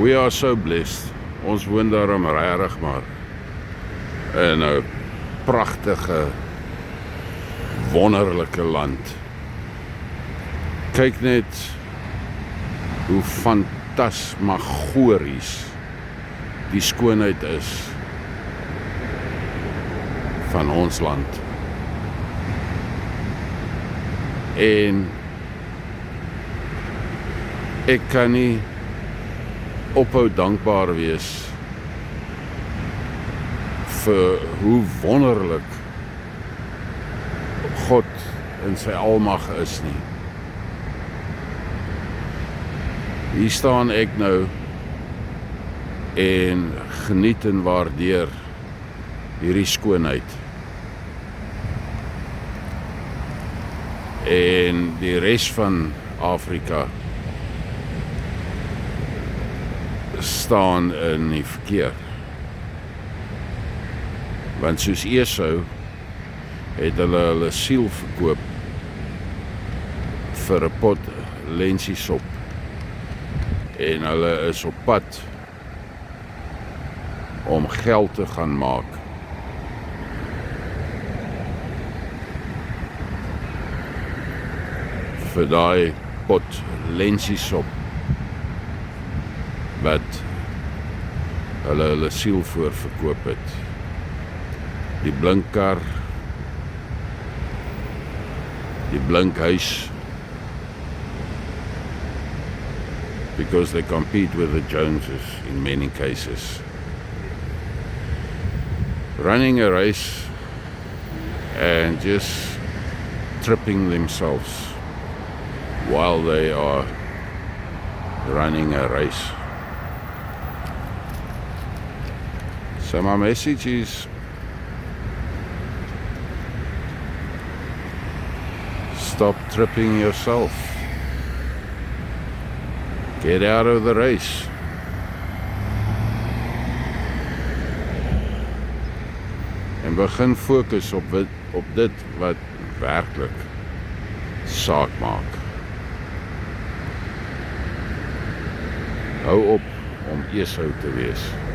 We are so blessed. Ons woon daarom regtig maar in 'n pragtige, wonderlike land. Kyk net hoe fantasmagories die skoonheid is van ons land. En ek kan nie ophou dankbaar wees vir hoe wonderlik God in sy almag is nie. Hier staan ek nou en geniet en waardeer hierdie skoonheid. En die res van Afrika staan in die verkeer. Want soos Esau het hulle siel verkoop vir 'n pot lensiesop. En hulle is op pad om geld te gaan maak. Vir daai pot lensiesop wat hulle siel voor verkoop het. Die blinkkar, die blinkhuis, because they compete with the Joneses in many cases. Running a race and just tripping themselves while they are running a race. So my message is, stop tripping yourself. Get out of the race. En begin fokus op dit wat werklik saak maak. Hou op om Esau te wees.